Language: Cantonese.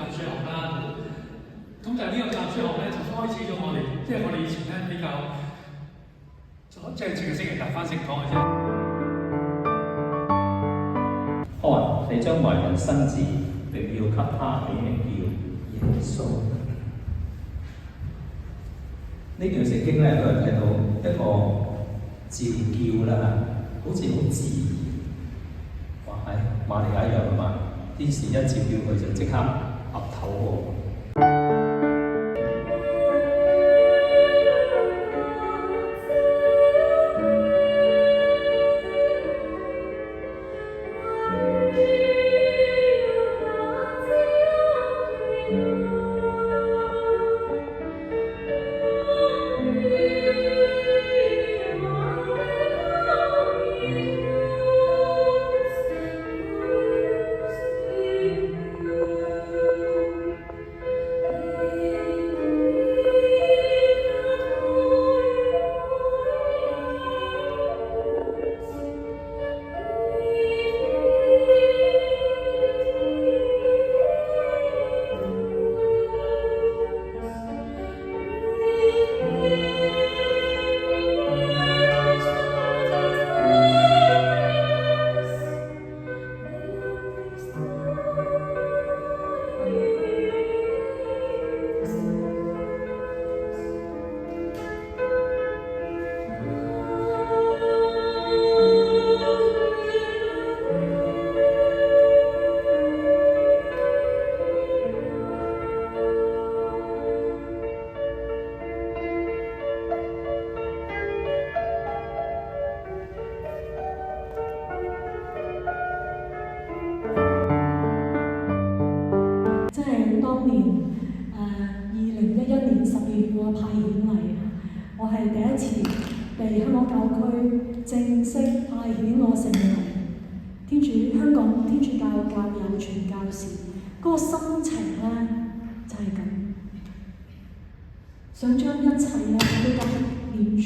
教主學啦。咁但係呢個教主學咧就開始咗我哋，即係我哋以前咧比較，即係淨係星期日返聖堂嘅啫。看，你將懷孕生子，並要給他起名叫耶穌。呢段聖經咧，都係睇到一個召叫啦，好似好自然。哇！係瑪利亞一樣啊嘛，天使一召叫佢就即刻岌頭喎。當年2011年12月我派遣嚟，我係第一次被香港教區正式派遣我成為香港天主教教友傳教士，嗰個心情咧就係咁，想將一切咧都交給天主。